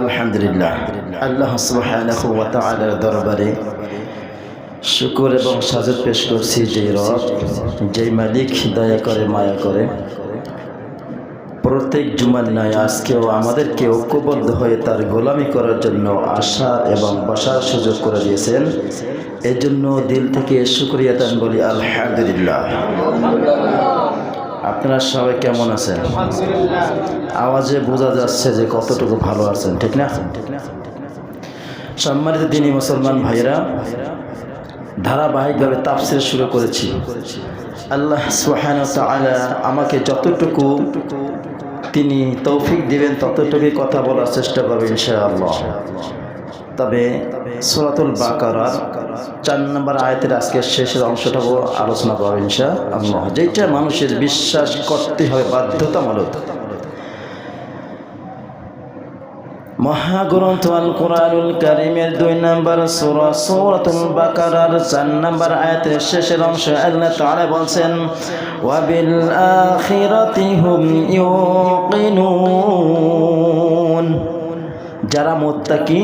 আলহামদুলিল্লাহ, আল্লাহ সুবহানাহু ওয়া তাআলার দরবারে শুকর এবং সাজদ পেশ করছি যে রব, যেই মালিক দয়া করে মায়া করে প্রত্যেক জুমার ন্যায় আজকেও আমাদেরকে ঐক্যবদ্ধ হয়ে তার গোলামি করার জন্য আসা এবং বসার সুযোগ করে দিয়েছেন। এজন্য দিল থেকে শুকরিয়া দান বলি আলহামদুলিল্লাহ। আপনারা সবাই কেমন আছেন? আওয়াজে বোঝা যাচ্ছে যে কতটুকু ভালো আছেন, ঠিক না? সম্মানিত দিনী মুসলমান ভাইরা, ধারাবাহিকভাবে তাফসীর শুরু করেছি। আল্লাহ সুবহানাহু ওয়া তাআলা আমাকে যতটুকু তিনি তৌফিক দিবেন ততটুকুই কথা বলার চেষ্টা করব ইনশাআল্লাহ। তবে সূরাতুল বাকারার ৪ নম্বর আয়াতের আজকের শেষের অংশটা আলোচনা করব ইনশাআল্লাহ, যেটা মানুষের বিশ্বাস করতে হয় বাধ্যতামূলক। মহাগ্রন্থ আল কোরআনুল কারীমের ২ নম্বর সূরা সূরাতুল বাকারার ৪ নম্বর আয়াতের শেষের অংশ আল্লাহ তাআলা বলেন, ওয়া বিল আখিরাতি হুম ইউকিনুন। যারা মুত্তাকি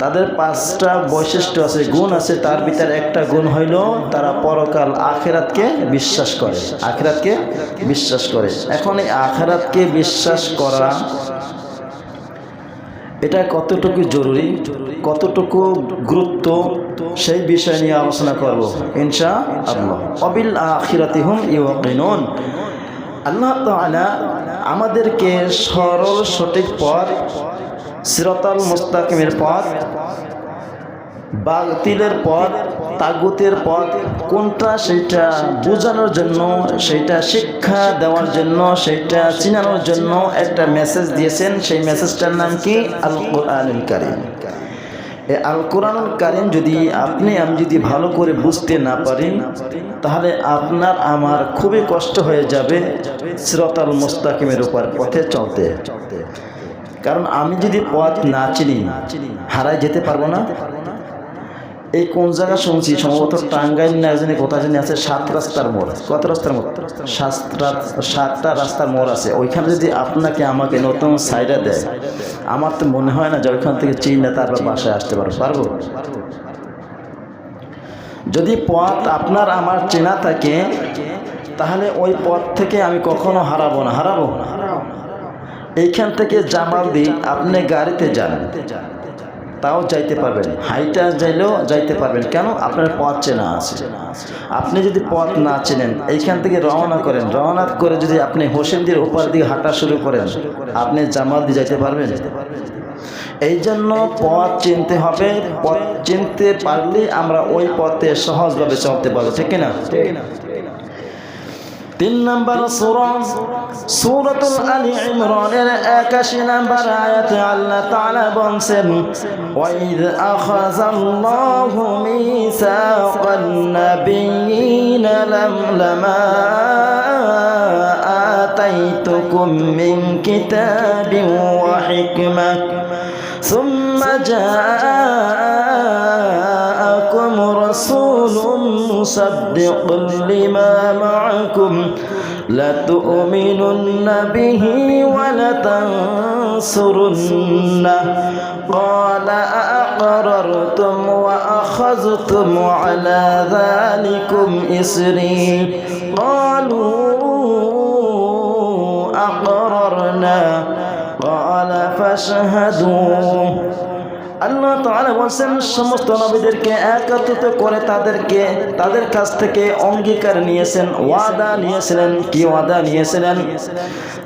তাদের ৫টা বৈশিষ্ট্য আছে, গুণ আছে। তার ভিতরে একটা গুণ হইল তারা পরকাল আখিরাতকে বিশ্বাস করে। আখিরাতকে বিশ্বাস করে। এখন এই আখিরাতকে বিশ্বাস করা এটা কতটুকু জরুরি, কতটুকু গুরুত্ব, সেই বিষয় নিয়ে আলোচনা করব ইনশাআল্লাহ। ওয়াবিল আখিরাতি হুম ইউকিনুন। আল্লাহ তাআলা আমাদেরকে সরল সঠিক পথ, সিরাতাল মুস্তাকিমের পথ, বাতিলের পথ, তাগুতের পথ কোনটা সেইটা বোঝানোর জন্য, সেইটা শিক্ষা দেওয়ার জন্য, সেইটা চিনানোর জন্য একটা মেসেজ দিয়েছেন। সেই মেসেজটার নাম কি? আল কোরআনুল কারীম। এই আল কোরআনুল কারীম যদি আমি যদি ভালো করে বুঝতে না পারি, তাহলে আপনার আমার খুবই কষ্ট হয়ে যাবে সিরাতাল মুস্তাকিমের উপর পথে চলতে। কারণ আমি যদি পথ না চিনি হারাই যেতে পারবো না। এই কোন জায়গা শুনছি, সম্ভবত টাঙ্গাইল না জানি কোথায় জানি আছে ৭ রাস্তার মোড়। কত রাস্তার মোড়? ৭টা রাস্তার মোড় আছে। ওইখানে যদি আপনাকে আমাকে নতুন সাইডা দেয়, আমার তো মনে হয় না যে ওইখান থেকে চিনে তারপর বাসায় আসতে পারবো। যদি পথ আপনার আমার চেনা থাকে, তাহলে ওই পথ থেকে আমি কখনো হারাবো না। এইখান থেকে জামালদি আপনি গাড়িতে যান, তাও যাইতে পারবেন, হাইটা যাইলেও যাইতে পারবেন। কেন? আপনার পথ চেনা আছে। আপনি যদি পথ না চেনেন, এইখান থেকে রওনা করেন, রওনা করে যদি আপনি হোসেনদির উপর দিকে হাঁটা শুরু করেন, আপনি জামালদি যাইতে পারবেন? এই জন্য পথ চিনতে হবে। পথ চিনতে পারলে আমরা ওই পথে সহজভাবে চলতে পারবো, ঠিক না? ৩ নম্বর সূরা সূরাতুল আলী ইমরানের ৮১ নম্বর আয়াতে আল্লাহ তাআলা বলেন, ওয়া ইয আখাযাল্লাহু মিসাকান নাবিয়্যিনা লামা আতাইতুকুম মিন কিতাবিন ওয়া হিকমাহ সুম্মা জাআকুম রাসূলুন মুসাদ্দিকুন লিমা মা'আকুম লাতু'মিনুন্না বিহি ওয়া লাতানসুরুন্নাহ ক্বালা আ'আকরারতুম ওয়া আখাযতুম আলা যালিকুম ইসরি ক্বালু আ'আকরারনা ক্বালা ফাশহাদু। আল্লাহ তাআলা বলেন, সমস্ত নবীদেরকে একত্রিত করে তাদের কাছ থেকে অঙ্গীকার নিয়েছেন, ওয়াদা নিয়েছিলেন। কি ওয়াদা নিয়েছিলেন?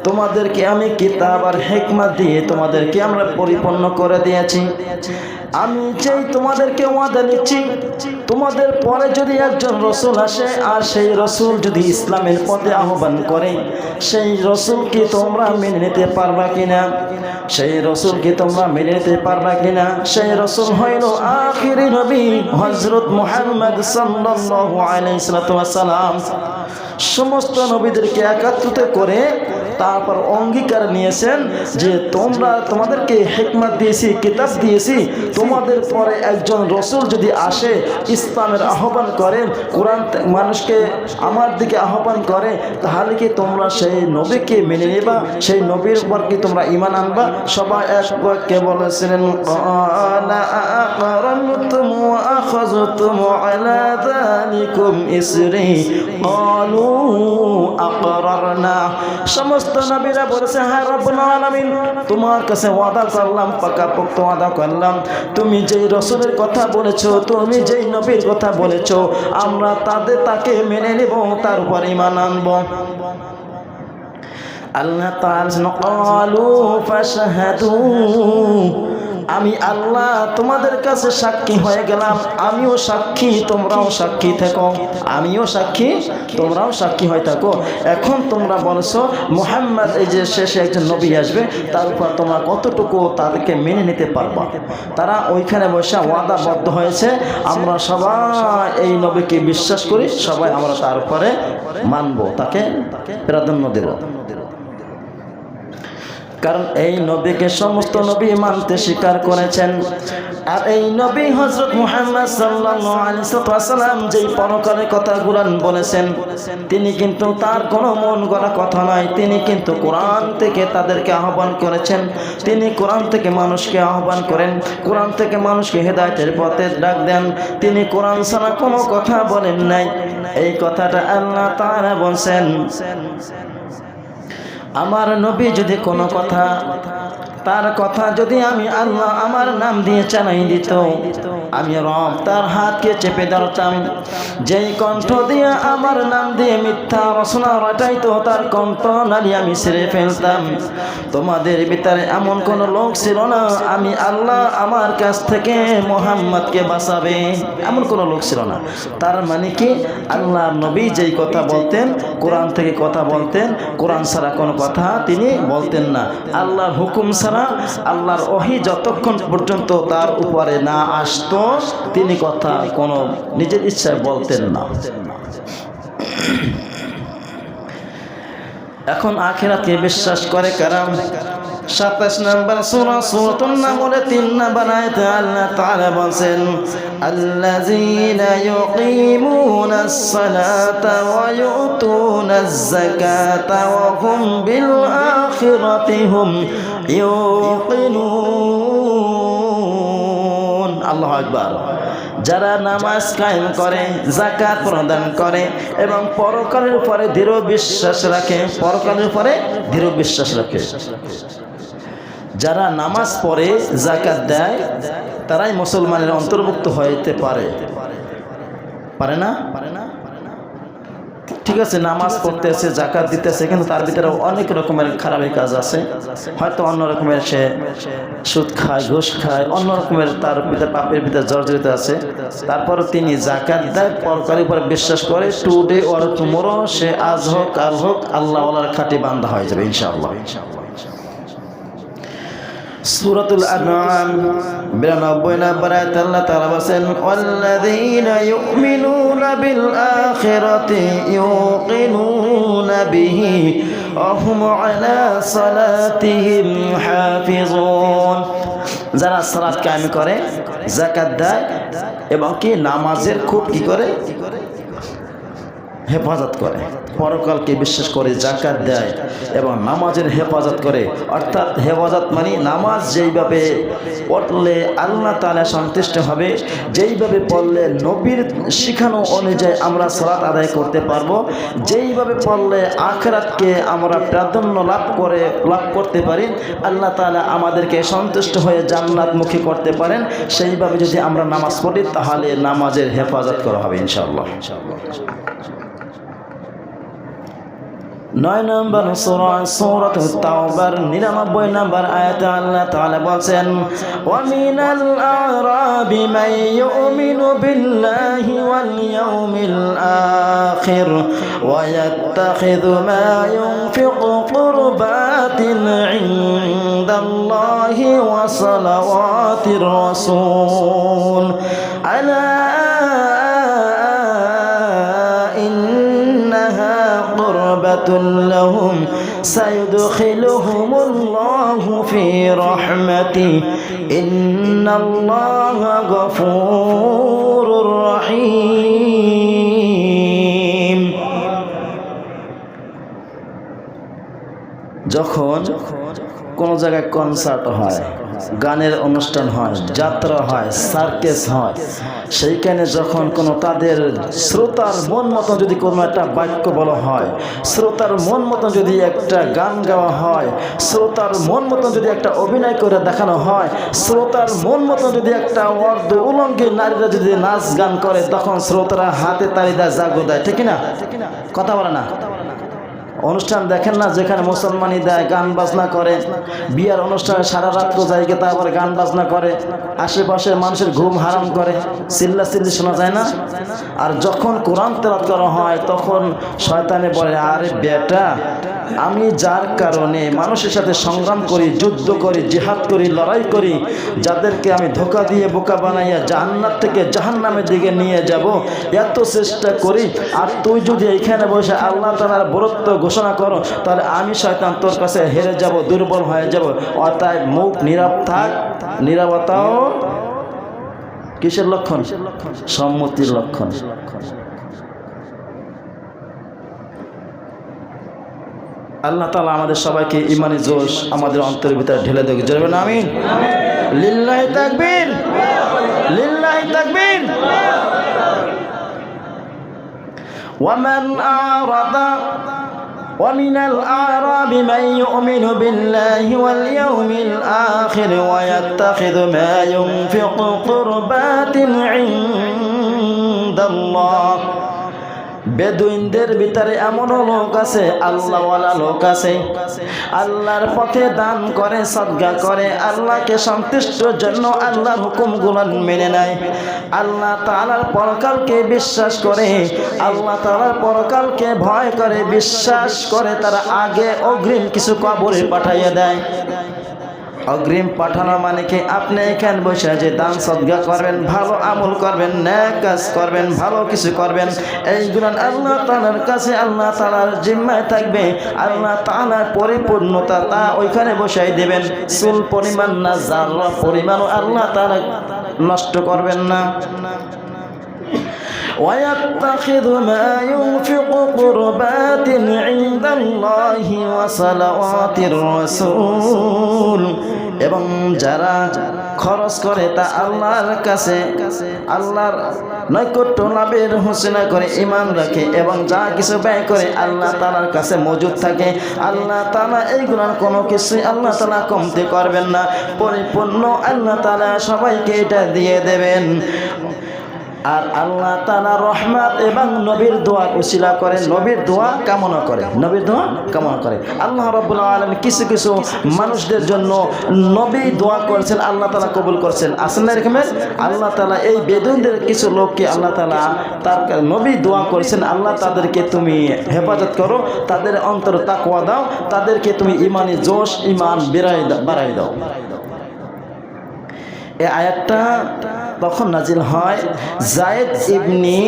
তোমাদেরকে আমি কিতাব আর হিকমত দিয়ে তোমাদেরকে আমরা পরিপূর্ণ করে দিয়েছি। আমি যেই তোমাদেরকে ওয়াদা নিচ্ছি, তোমাদের পরে যদি একজন রসুল আসে আর সেই রসুল যদি ইসলামের পথে আহ্বান করে, সেই রসুলকে তোমরা মেনে নিতে পারবা কিনা? সেই রসুলকে তোমরা মেনে নিতে পারবা কিনা? সেই রসুল হইল আখিরি নবী হযরত মুহাম্মদ সাল্লাল্লাহু আলাইহি ওয়াসাল্লাম। সমস্ত নবীদেরকে একত্রিত করে তারপর অঙ্গীকার নিয়েছেন যে তোমাদেরকে হিকমত দিয়েছি, কিতাব দিয়েছি, তোমাদের পরে একজন রসুল যদি আসে ইসলামের আহ্বান করেন, কোরআন মানুষকে আমার দিকে আহ্বান করে, তাহলে কি তোমরা সেই নবীকে মেনে নেবা, সেই নবীর উপর কি তোমরা ঈমান আনবা? সবাই এক বাক্যে বলেছিলেন ক্বালা আ'আকরারতুম ওয়া আখাযতুম আলা যালিকুম ইসরি ক্বালু আকরারনা। সমস্ত নবীরা বলেছে, হ্যাঁ রব্বুল আলামিন, তোমার কাছে ওয়াদা করলাম, পাকাপোক্ত ওয়াদা করলাম, তুমি যেই রসুলের কথা বলেছো, তুমি যেই নবীর কথা বলেছো, আমরা তাকে মেনে নেব, তার উপর ঈমান আনব। আল্লাহ তাআলা ক্বালু ফাশহাদু, আমি আল্লাহ তোমাদের কাছে সাক্ষী হয়ে গেলাম, আমিও সাক্ষী, তোমরাও সাক্ষী থাকো, আমিও সাক্ষী, তোমরাও সাক্ষী হয়ে থাকো। এখন তোমরা বলছো মুহাম্মদ এই যে শেষে একজন নবী আসবে, তার উপর তোমরা কতটুকু তাদেরকে মেনে নিতে পারবা? তারা ওইখানে বসে ওয়াদাবদ্ধ হয়েছে, আমরা সবাই এই নবীকে বিশ্বাস করি, সবাই আমরা তার উপরে মানব, তাকে প্রাধান্য দেব। কারণ এই নবীকে সমস্ত নবী মানতে স্বীকার করেছেন। আর এই নবী হযরত মুহাম্মদ সাল্লাল্লাহু আলাইহি ওয়াসাল্লাম যেই পরকালের কথাগুলো বলেছেন, তিনি কিন্তু তার কোনো মন গড়া কথা নয়, তিনি কিন্তু কোরআন থেকে তাদেরকে আহ্বান করেছেন, তিনি কোরআন থেকে মানুষকে আহ্বান করেন, কোরআন থেকে মানুষকে হেদায়েতের পথে ডাক দেন, তিনি কোরআন ছাড়া কোনো কথা বলেন নাই। এই কথাটা আল্লাহ তাআলা বলেন, আমার নবী যদি কোনো কথা, তার কথা যদি আমি আল্লাহ আমার নাম দিয়ে চালাই দিত, আমি রব তার হাতকে চেপে ধরতাম। যেই কণ্ঠ দিয়ে আমার নাম দিয়ে মিথ্যা রচনা রটাইতো, তার কণ্ঠ নালি আমি ছিঁড়ে ফেলতাম। তোমাদের ভিতরে এমন কোন লোক ছিল না আমি আল্লাহ আমার কাছ থেকে মুহাম্মদকে বাঁচাবে, এমন কোন লোক ছিল না। তার মানে কি, আল্লাহর নবী যেই কথা বলতেন, কোরআন থেকে কথা বলতেন, কোরআন ছাড়া কোনো কথা তিনি বলতেন না। আল্লাহর হুকুম ছাড়া, আল্লাহর ওহী যতক্ষণ পর্যন্ত তার উপরে না আসতো, তিনি কথা কোনো নিজের ইচ্ছায় বলতেন না। এখন আখিরাতকে বিশ্বাস করে কারা? 27 নম্বর সূরা সূরাতুন নামলে 3 নম্বর আয়াতে আল্লাহ তাআলা বলেন, আল্লাযীনা ইউকিমুনাস সালাতা ওয়া ইউতুনাজ যাকাতা ওয়া হুম বিল আখিরাতি হুম ইউকিনুন। আল্লাহু আকবার। যারা নামাজ কায়েম করে, যাকাত প্রদান করে এবং পরকালের উপরে দৃঢ় বিশ্বাস রাখে, পরকালের উপরে দৃঢ় বিশ্বাস রাখে, যারা নামাজ পড়ে, যাকাত দেয়, তারাই মুসলমানের অন্তর্ভুক্ত হইতে পারে। পারে না? ঠিক আছে, নামাজ পড়তেছে, যাকাত দিতেছে, কিন্তু তার ভিতরে অনেক রকমের খারাপি কাজ আছে। হয়তো অন্য রকমের সে সুদ খায়, ঘুষ খায়, অন্য রকমের তার ভিতরে পাপের ভিতরে জর্জরিত আছে। তারপরে তিনি যাকাত দেয়, পরকালের উপরে বিশ্বাস করে, টুডে অর টুমরো, সে আজ হোক কাল হোক আল্লাহ ওয়ালার খাঁটি বান্দা হয়ে যাবে ইনশাআল্লাহ। সূরাতুল আনআম 92 নম্বর আয়াতে আল্লাহ তাআলা বলেন, ওয়াল্লাযীনা ইউমিনুনা বিল আখিরাতি ইউকিনুনা বিহি ওয়া হুম আলা সালাতিহিম হাফিজুন। যারা সালাত কায়েম করে, যাকাত দেয় এবং কি নামাজের খুব কি করে, হেফাজত করে, পরকালকে বিশ্বাস করে, যাকাত দেয় এবং নামাজের হেফাজত করে। অর্থাৎ হেফাজত মানে নামাজ যেইভাবে পড়লে আল্লাহ তাআলা সন্তুষ্ট হবে, যেইভাবে পড়লে নবীর শিখানো অনুযায়ী আমরা সালাত আদায় করতে পারবো, যেইভাবে পড়লে আখিরাতকে আমরা প্রাধান্য লাভ করতে পারি, আল্লাহ তাআলা আমাদেরকে সন্তুষ্ট হয়ে জান্নাতমুখী করতে পারেন, সেইভাবে যদি আমরা নামাজ পড়ি, তাহলে নামাজের হেফাজত করা হবে ইনশাআল্লাহ। 9 নম্বর সূরা সূরাতুত তাওবার 99 নম্বর আয়াতে আল্লাহ তাআলা বলেন, ওয়া মিনাল আ'রাবি মান ইউমিনু বিল্লাহি ওয়াল ইয়াউমিল আখির ওয়া ইয়াত্তাখিযু মা ইউনফিকু কুরবাতিন ইনদাল্লাহি ওয়া সালাওয়াতির রাসূল আলা لهم সায়ুদখিলুহুমুল্লাহু ফি রাহমাতিহি ইন্নাল্লাহা গফুরুর রহিম। যখন কোনো জায়গায় কনসার্ট হয়, গানের অনুষ্ঠান হয়, যাত্রা হয়, সার্কেস হয়, সেইখানে যখন কোনো তাদের শ্রোতার মন মতন যদি কোনো একটা বাক্য বলা হয়, শ্রোতার মন মতন যদি একটা গান গাওয়া হয়, শ্রোতার মন মতন যদি একটা অভিনয় করে দেখানো হয়, শ্রোতার মন মতন যদি একটা অর্ধ উলঙ্গী নারীরা যদি নাচ গান করে, তখন শ্রোতারা হাতে তালি দেয়, জাগো দেয়, ঠিক না? কথা বলে না? অনুষ্ঠান দেখেন না, যেখানে মুসলমানি দেয়, গান বাজনা করে, বিয়ার অনুষ্ঠানে সারা রাত্র জায়গায় তারপরে গান বাজনা করে, আশেপাশের মানুষের ঘুম হারাম করে, চিল্লা চিল্লি শোনা যায় না? আর যখন কোরআন তেলাওয়াত করা হয়, তখন শয়তানে বলে, আরে বেটা, আমি যার কারণে মানুষের সাথে সংগ্রাম করি, যুদ্ধ করি, জিহাদ করি, লড়াই করি, যাদেরকে আমি ধোঁকা দিয়ে বোকা বানাইয়া জান্নাত থেকে জাহান্নামের দিকে নিয়ে যাব, এত চেষ্টা করি, আর তুই যদি এইখানে বসে আল্লাহ তাআলার বরত্ব ঘোষণা করো, তাহলে আমি শয়তান তোর কাছে হেরে যাব, দুর্বল হয়ে যাব। অতএব মুখ নীরব থাক। নীরবতাও কিসের লক্ষণ? সম্মতির লক্ষণ। আল্লাহ তাআলা আমাদের সবাইকে ঈমানি জোশ আমাদের অন্তরের ভিতরে ঢেলে দেবে। জোরে বলেন আমিন। লিল্লাহি তাকবীর, লিল্লাহি তাকবীর। ওয়ামান আরাদা ومن الأعراب من يؤمن بالله واليوم الآخر ويتخذ ما ينفق قربات عند الله। বেদুইনদের ভিতরে এমন লোক আছে, আল্লাহওয়ালা লোক আছে, আল্লাহর পথে দান করে, সদকা করে, আল্লাহকে সন্তুষ্টর জন্য আল্লাহর হুকুমগুলো মেনে নেয়, আল্লাহ তাআলার পরকালকে বিশ্বাস করে, আল্লাহ তাআলার পরকালকে ভয় করে, বিশ্বাস করে, তারা আগে অগ্রিম কিছু কবরে পাঠাইয়া দেয়। অগ্রিম পাঠানো মানে কি? আপনি এখানে বসে যে দান সদকা করবেন, ভালো আমল করবেন, নেক কাজ করবেন, ভালো কিছু করবেন, এইগুলো আল্লাহ তাআলার কাছে আল্লাহ তাআলার জিম্মায় থাকবে। আল্লাহ তাআলার পরিপূর্ণতা তা ওইখানে বসাই দেবেন। চুল পরিমাণ না, যারা পরিমাণও আল্লাহ তাআলা নষ্ট করবেন না। ويتخذ ما ينفق قربات عند الله وصلوات الرسول। এবং যারা খরচ করে তা আল্লাহর কাছে আল্লাহর নৈকট্য লাভের ঘোষণা করে, ঈমান রাখে, এবং যা কিছু ব্যয় করে আল্লাহ তাআলার কাছে মজুদ থাকে। আল্লাহ তাআলা এইগুলোর কোনো কিছুই আল্লাহ তাআলা কমতি করবেন না, পরিপূর্ণ আল্লাহ তাআলা সবাইকে এটা দিয়ে দেবেন। আর আল্লাহ তাআলা রহমত এবং নবীর দোয়া উসিলা করে, নবীর দোয়া কামনা করে, নবীর দোয়া কামনা করে। আল্লাহ রাব্বুল আলামিন কিছু কিছু মানুষদের জন্য নবী দোয়া করেছেন, আল্লাহ তাআলা কবুল করেছেন। আসলে এরকমের আল্লাহ তাআলা এই বেদুইনদের কিছু লোককে আল্লাহ তাআলা তার নবী দোয়া করেছেন, আল্লাহ তাদেরকে তুমি হেফাজত করো, তাদের অন্তর তাকওয়া দাও, তাদেরকে তুমি ঈমানি জোশ, ঈমান বাড়াই দাও। এই আয়াতটা তখন নাজিল হয় যায়েদ ইবনে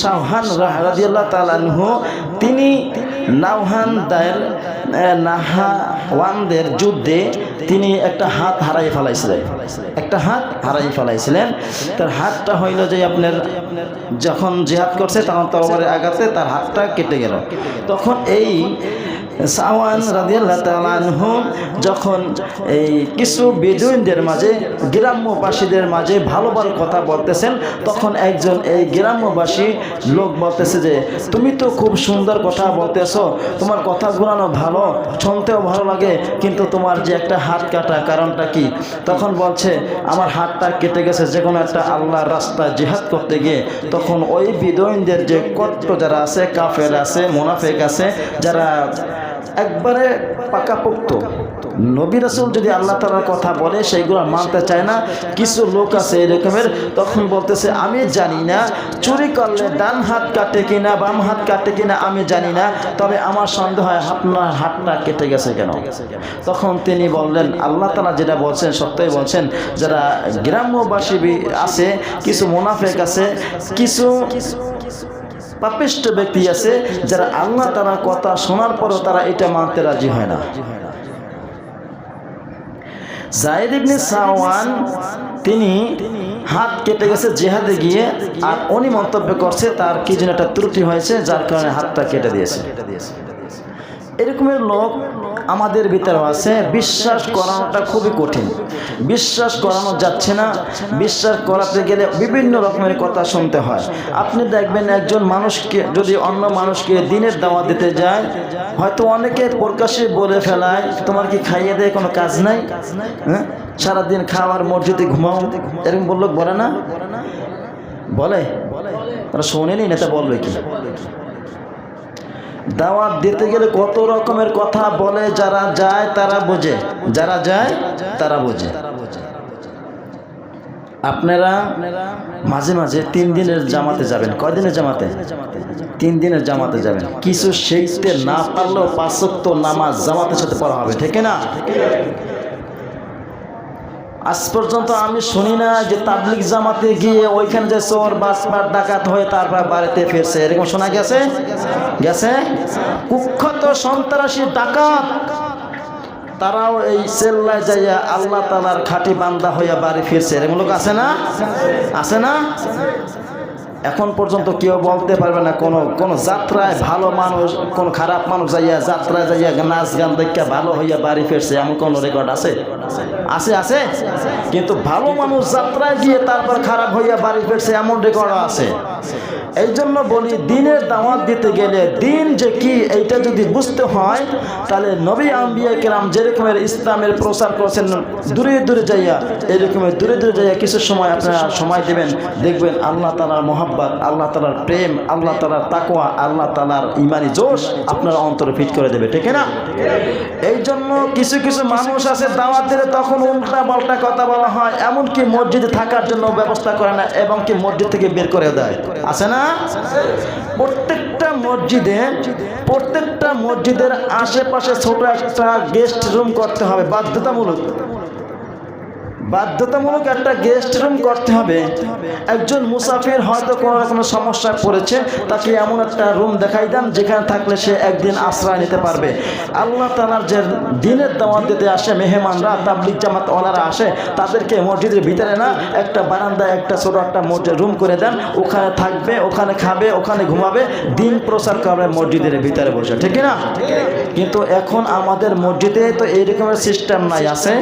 শাওহান রাদিয়াল্লাহু তাআলা আনহু, তিনি নাহাওয়ানদের যুদ্ধে তিনি একটা হাত হারাই ফেলাইছিলেন, একটা হাত হারাই ফেলাইছিলেন। তার হাতটা হইল যে আপনার যখন জিহাদ করছে তখন তরবারের আঘাতে তার হাতটা কেটে গেল। তখন এই শাওয়ান রাদিয়াল্লাহু তাআলা আনহু যখন এই কিছু বেদুইনদের মাঝে, গ্রাম্যবাসীদের মাঝে ভালো ভালো কথা বলতেছেন, তখন একজন এই গ্রাম্যবাসী লোক বলতেছে যে তুমি তো খুব সুন্দর কথা বলতেছো, তোমার কথাগুলো ভালো, শুনতেও ভালো লাগে, কিন্তু তোমার যে একটা হাত কাটা কারণটা কি? তখন বলছে আমার হাতটা কেটে গেছে যে কোনো একটা আল্লাহর রাস্তায় জিহাদ করতে গিয়ে। তখন ওই বেদুইনদের যে কত যারা আছে, কাফের আছে, মুনাফিক আছে, যারা একবারে পাকাপোক্ত নবী রাসূল যদি আল্লাহ তাআলার কথা বলে সেইগুলো মানতে চায় না, কিছু লোক আছে এরকমের। তখন বলতেছে আমি জানি না চুরি করলে ডান হাত কাটে কিনা বাম হাত কাটে কিনা আমি জানি না, তবে আমার সন্দেহ হয় আপনার হাতটা কেটে গেছে কেন? তখন তিনি বললেন আল্লাহ তাআলা যেটা বলছেন সত্যই বলছেন। যারা গ্রাম্যবাসী আছে, কিছু মুনাফিক আছে, কিছু পাপিষ্ঠ ব্যক্তি আছে যারা আল্লাহ তাআলার কথা শোনার পরও তারা এটা মানতে রাজি হয় না। যায়েদ ইবনে সাওয়ান তিনি হাত কেটে গেছে জিহাদে গিয়ে, আর উনি মন্তব্য করছে তার কি যেন একটা ত্রুটি হয়েছে যার কারণে হাতটা কেটে দিয়েছে। এরকমের লোক আমাদের ভিতরে আছে। বিশ্বাস করানোটা খুবই কঠিন, বিশ্বাস করানো যাচ্ছে না। বিশ্বাস করাতে গেলে বিভিন্ন রকমের কথা শুনতে হয়। আপনি দেখবেন একজন মানুষকে যদি অন্য মানুষকে দিনের দাওয়াত দিতে যায়, হয়তো অনেকে প্রকাশ্যে বলে ফেলায় তোমার কি খাইয়ে দেয় কোনো কাজ নাই, হ্যাঁ সারাদিন খাওয়ার মসজিদে ঘুমাও, এরকম বললো, বলে না? বলে? তারা শোনেনি নেতা বলবে কি? দাওয়াত দিতে গেলে কত রকমের কথা বলে, যারা যায় তারা বোঝে, যারা যায় তারা বোঝে। আপনারা মাঝে মাঝে 3 দিনের জামাতে যাবেন। কয় দিনের জামাতে? 3 দিনের জামাতে যাবেন। কিছু শিখতে না পারলেও 5 ওয়াক্ত নামাজ জামাতের সাথে পড়া হবে, ঠিক না? আজ পর্যন্ত আমি শুনি না যে তাবলিগ জামাতে গিয়ে ওইখানে যে চোর বাসপার ডাকাত হয়ে তারপর বাড়িতে ফিরছে, এরকম শোনা গেছে? গেছে? কুখ্যাত সন্ত্রাসী ডাকাত তারাও এই চেল্লায় যাইয়া আল্লাহ তাআলার খাঁটি বান্দা হইয়া বাড়ি ফিরছে, এরকম লোক আছে না? আছে না? এখন পর্যন্ত কেউ বলতে পারবে না কোন যাত্রায় ভালো মানুষ, কোন খারাপ মানুষ যাইয়া যাত্রায় যাইয়া নাচ গান দেখা ভালো হইয়া বাড়ি ফিরছে, এমন কোন রেকর্ড আছে? আছে? আছে। কিন্তু ভালো মানুষ যাত্রায় গিয়ে তারপর খারাপ হইয়া বাড়ি ফিরছে, এমন রেকর্ড আছে। এই জন্য বলি, দিনের দাওয়াত দিতে গেলে দিন যে কি এইটা যদি বুঝতে হয়, তাহলে নবী আম্বিয়া কেরাম যেরকমের ইসলামের প্রচার করেছেন দূরে দূরে যাইয়া, এইরকমের দূরে দূরে যাইয়া কিছু সময় আপনারা সময় দেবেন, দেখবেন আল্লাহ তাআলার মহব্বত, আল্লাহ তাআলার প্রেম, আল্লাহ তাআলার তাকওয়া, আল্লাহ তাআলার ইমানি জোশ আপনার অন্তরে ফিট করে দেবে, ঠিক না? এই জন্য কিছু কিছু মানুষ আছে দাওয়াত দিলে তখন উল্টা পাল্টা কথা বলা হয়, এমনকি মসজিদে থাকার জন্য ব্যবস্থা করে না এবং কি মসজিদ থেকে বের করে দেয়, আছে না? প্রত্যেকটা মসজিদের আশেপাশে ছোট একটা গেস্ট রুম করতে হবে, বাধ্যতামূলক একটা গেস্ট রুম করতে হবে। একজন মুসাফির হয়তো কোনো রকম সমস্যায় পড়েছে, তাকে এমন একটা রুম দেখাই দেন যেখানে থাকলে সে একদিন আশ্রয় নিতে পারবে। আল্লাহ তাআলার যে দিনের দাওয়াত দিতে আসে মেহমানরা, তাবলিগ জামাত ওয়ালারা আসে, তাদেরকে মসজিদের ভিতরে না একটা বারান্দায় একটা ছোট একটা মসজিদ রুম করে দেন, ওখানে থাকবে, ওখানে খাবে, ওখানে ঘুমাবে, দিন প্রচার করবে মসজিদের ভিতরে বসে, ঠিক না? কিন্তু এখন আমাদের মসজিদে তো এই রকমের সিস্টেম নাই। আছে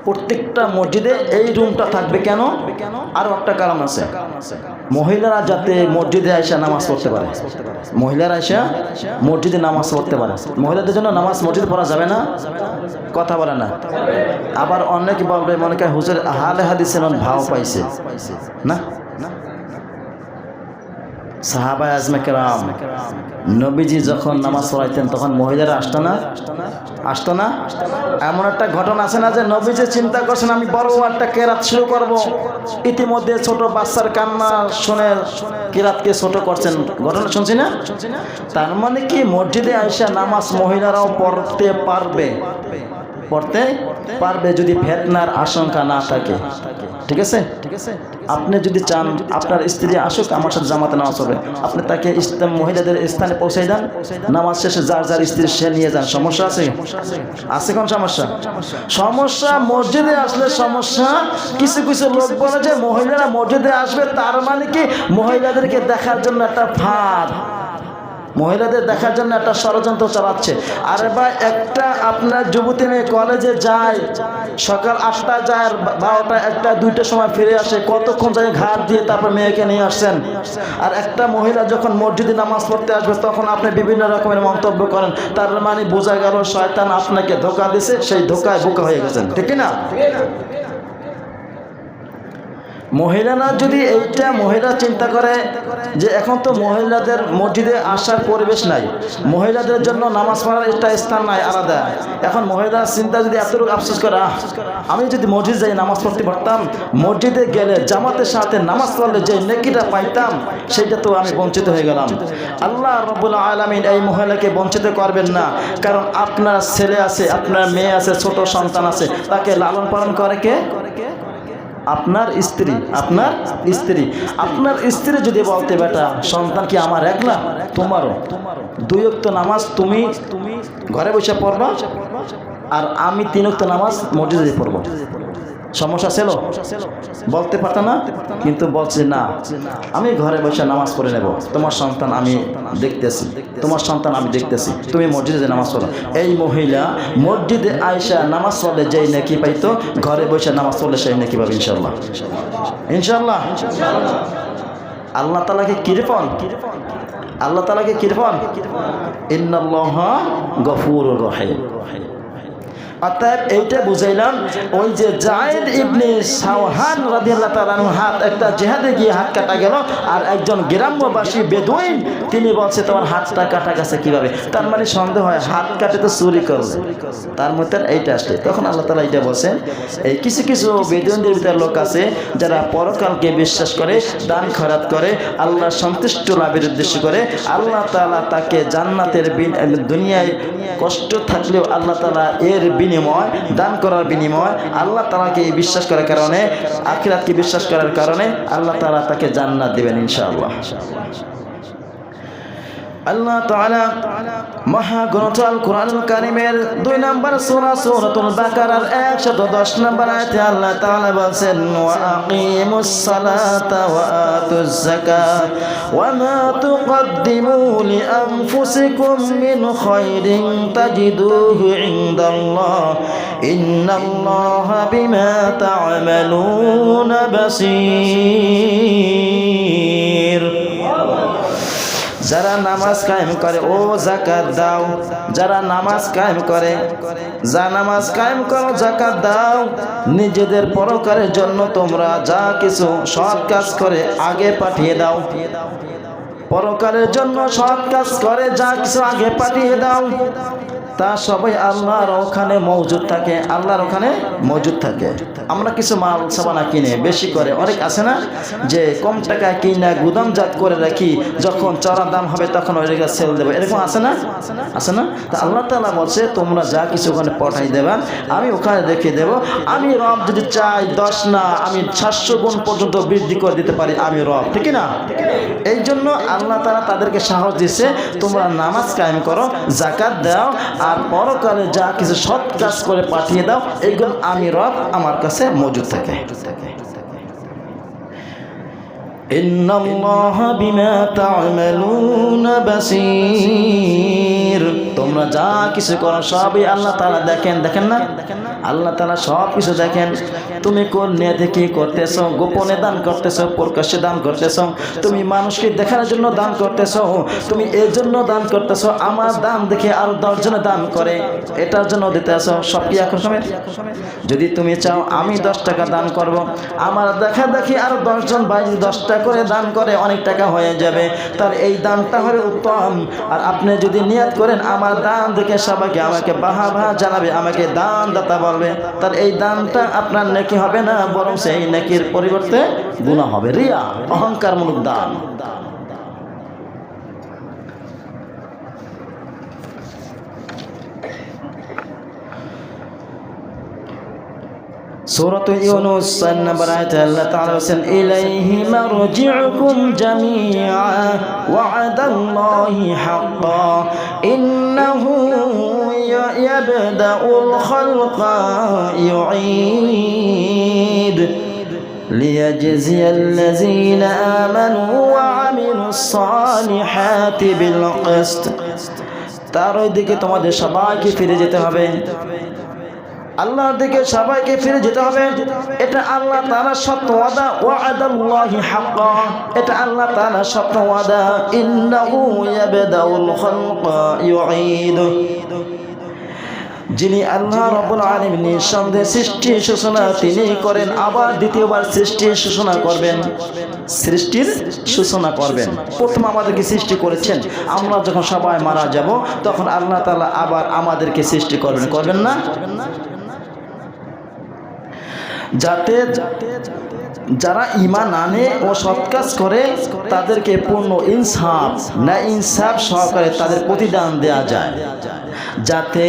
প্রত্যেকটা মসজিদে এই রুমটা থাকবে কেন? আরো একটা কারণ আছে, মহিলারা যাতে মসজিদে আইসা নামাজ পড়তে পারে, মহিলারা আইসা মসজিদে নামাজ পড়তে পারে। মহিলাদের জন্য নামাজ মসজিদে পড়া যাবে না, কথা বলে না। আবার অনেকে বলবে মনে করে হুজুর হালে হাদিসে ভাও পাইছে না। সাহাবায়ে আজমে কেরাম নবীজি যখন নামাজ পড়াইতেন তখন মহিলারা আসতো না? এমন একটা ঘটনা আছে না যে নবীজি চিন্তা করছেন আমি বড় একটা কেরাত শুরু করব, ইতিমধ্যে ছোট বাচ্চার কান্না শুনে কেরাতকে ছোট করছেন, ঘটনা শুনছি না? তার মানে কি মসজিদে আইসা নামাজ মহিলারাও পড়তে পারবে যদি ফিতনার আশঙ্কা না থাকে, ঠিক আছে? আপনি যদি চান আপনার স্ত্রী আসুক আমার সাথে জামাতে নামাজ পড়বে, আপনি তাকে ইসলাম মহিলাদের স্থানে পৌঁছে দেন, নামাজ শেষে যার স্ত্রী সে নিয়ে যান, সমস্যা আছে? কোন সমস্যা? মসজিদে আসলে সমস্যা। কিছু কিছু লোক বলে যে মহিলারা মসজিদে আসবে, তার মানে কি মহিলাদেরকে দেখার জন্য একটা ফাঁদ, মহিলাদের দেখার জন্য একটা ষড়যন্ত্র চালাচ্ছে। আরে ভাই, একটা আপনার যুবতী মেয়ে কলেজে যায়, সকাল 8টায় যায়, 12টা 1টা 2টার সময় ফিরে আসে, কতক্ষণ যায় ঘাট দিয়ে তারপর মেয়েকে নিয়ে আসছেন। আর একটা মহিলা যখন মসজিদে নামাজ পড়তে আসবে তখন আপনি বিভিন্ন রকমের মন্তব্য করেন, তার মানে বোঝা গেল শয়তান আপনাকে ধোঁকা দিছে, সেই ধোঁকায় বোকা হয়ে গেছেন, ঠিক না? মহিলারা যদি এইটা মহিলা চিন্তা করে যে এখন তো মহিলাদের মসজিদে আসার পরিবেশ নাই, মহিলাদের জন্য নামাজ পড়ার একটা স্থান নাই আলাদা, এখন মহিলার চিন্তা যদি এতটুকু আফসোস করে আমি যদি মসজিদ যাই নামাজ পড়তে পারতাম, মসজিদে গেলে জামাতের সাথে নামাজ পড়লে যে নেকিটা পাইতাম সেইটা তো আমি বঞ্চিত হয়ে গেলাম। আল্লাহ রাব্বুল আলামিন এই মহিলাকে বঞ্চিত করবেন না, কারণ আপনার ছেলে আছে, আপনার মেয়ে আছে, ছোট সন্তান আছে, তাকে লালন পালন করে কে? আপনার স্ত্রী আপনার স্ত্রী যদি বলতে বেটা সন্তান কি আমার একলা, তোমারও। 2 ওয়াক্ত নামাজ তুমি ঘরে বসে পড়বা আর আমি 3 ওয়াক্ত নামাজ মসজিদে পড়বো, সমস্যা ছিল? বলতে পারত না, কিন্তু বলছে না আমি ঘরে বসে নামাজ পড়ে নেব, তোমার সন্তান আমি দেখতেছি, তুমি মসজিদে নামাজ পড়ো। এই মহিলা মসজিদে আয়েশা নামাজ পড়লে যেই নাকি পাইতো, ঘরে বসে নামাজ পড়লে সেই নাকি পাবে ইনশাআল্লাহ। আল্লাহ তাআলাকে কিরপন ইন্নাল্লাহা গফুরুর রহিম। অতএব এইটা বুঝাইলাম, ওই যে যায়েদ ইবনে সাওহান রাদিয়াল্লাহু তাআলা হাত একটা জিহাদে গিয়ে হাত কাটা গেল, আর একজন গ্রাম্যবাসী বেদুইন তিনি বলছে তোমার হাতটা কাটা গেছে কিভাবে? তার মানে সন্দেহ হয় হাত কাটে তো চুরি করলে, তার মধ্যে এইটা আসছে। তখন আল্লাহ তাআলা এইটা বলছেন, এই কিছু কিছু বেদুইনদের ভিতরে লোক আছে যারা পরকালকে বিশ্বাস করে, দান খয়রাত করে, আল্লাহ সন্তুষ্ট লাভের উদ্দেশ্য করে, আল্লাহ তাআলা তাকে জান্নাতের দুনিয়ায় কষ্ট থাকলেও আল্লাহ তাআলা এর বিনিময়, দান করার বিনিময়, আল্লাহ তাআলাকে বিশ্বাস করার কারণে, আখিরাতকে বিশ্বাস করার কারণে আল্লাহ তাআলা তাকে জান্নাত দিবেন ইনশাআল্লাহ। আল্লাহ তাআলা মহাগ্রন্থ আল কোরআনুল কারীমের 2 নম্বর সূরা সূরাতুল বাকারার 110 নম্বর আয়াতে আল্লাহ তাআলা বলেন, ওয়া আকিমুস সালাতা ওয়া আতুজ যাকাত ওয়া মা তুকদ্দিমু লিআনফুসিকুম মিন খায়রিন তাজিদুহু ইনদাল্লাহ ইন্নাল্লাহা বিমা তা'মালুনা বাসীর। যারা নামাজ কায়েম করে ও যাকাত দাও, যারা নামাজ কায়েম করে, যা নামাজ কায়েম করো যাকাত দাও, নিজেদের পরকালের জন্য তোমরা যা কিছু সৎ কাজ করে আগে পাঠিয়ে দাও, পরকালের জন্য সৎ কাজ করে যা কিছু আগে পাঠিয়ে দাও, তা সবাই আল্লাহর ওখানে মওজুদ থাকে, আল্লাহর ওখানে মওজুদ থাকে। আমরা কিছু মাল সাবানা কিনে বেশি করে, অনেক আছে না যে কম টাকায় কিনা গুদামজাত করে রাখি, যখন চড়া দাম হবে তখন ওই জায়গায় সেল দেবো, এরকম আছে না? তা আল্লাহ তাআলা বলছে তোমরা যা কিছু ওখানে পাঠাই দেবা আমি ওখানে রেখে দেব। আমি রব যদি চাই 10 না আমি 700 গুণ পর্যন্ত বৃদ্ধি করে দিতে পারি, আমি রব, ঠিক না? এই জন্য আল্লাহ তাআলা তাদেরকে সাহস দিচ্ছে, তোমরা নামাজ কায়েম করো, যাকাত দাও, আর পরকালে যা কিছু সৎ কাজ করে পাঠিয়ে দাও, এইগুলো আমি রব আমার কাছে মজুদ থাকে। ইন্নাল্লাহা বিমা তা'মালুনা বাসীর। তোমরা যা কিছু করো সবই আল্লাহ তাআলা দেখেন না? আল্লাহ তাআলা সব কিছু দেখেন। তুমি কোন নিয়তে কি করতেছো, গোপনে দান করতেছো, প্রকাশ্যে দান করতেছো, তুমি মানুষকে দেখানোর জন্য দান করতেছো, তুমি এর জন্য দান করতেছো আমার দান দেখে আরো 10 জনে দান করে এটার জন্য দিতেছো, সব কি এখন সময়? যদি তুমি চাও আমি 10 টাকা দান করব, আমার দেখা দেখি আরো 10 জন ভাই 10 টাকা করে দান করে অনেক টাকা হয়ে যাবে, তার এই দানটা হলো উত্তম। আর আপনি যদি নিয়ত করেন আমার দান দেখে সবাইকে আমাকে বাহবা জানাবে, আমাকে দান দাতা বলবে, তার এই দানটা আপনার নেকি হবে না, বরং সেই নেকির পরিবর্তে গুনাহ হবে, রিয়া, অহংকারমূলক দান। সূরাত ইউনূস 4 নম্বর আয়াতে আল্লাহ তাআলা বলেন, ইলাইহি মারজিউকুম জামিআ ওয়া'দাল্লাহি হাক্কা ইন্নাহু ইয়াবদাউল খালকা ইউঈদ লিয়াজজিয়াল্লাযীনা আমানু ওয়া আমিলুস সালিহাতি বিল কিসত। তার ওই দিকে তোমাদের সবাইকে ফিরে যেতে হবে, আল্লাহর দিকে সবাইকে ফিরে যেতে হবে। এটা আল্লাহ তাআলার সত্য ওয়াদা, ওয়া'দাল্লাহি হাক্কা, এটা আল্লাহ তাআলার সত্য ওয়াদা। ইন্নাহু ইয়াবদাউল খালকা ইউঈদ, যিনি আল্লাহ রাব্বুল আলামিন নিঃসন্দেহে সৃষ্টির সূচনা তিনি করেন, আবার দ্বিতীয়বার সৃষ্টির সূচনা করবেন, সৃষ্টির সূচনা করবেন। প্রথম আমাদেরকে সৃষ্টি করেছেন, আমরা যখন সবাই মারা যাব তখন আল্লাহ তাআলা আবার আমাদেরকে সৃষ্টি করবেন না? যাতে যারা ঈমান আনে ও সৎ কাজ করে তাদেরকে পূর্ণ ইনসাফ সহকারে তাদের প্রতিদান দেয়া যায়, যাতে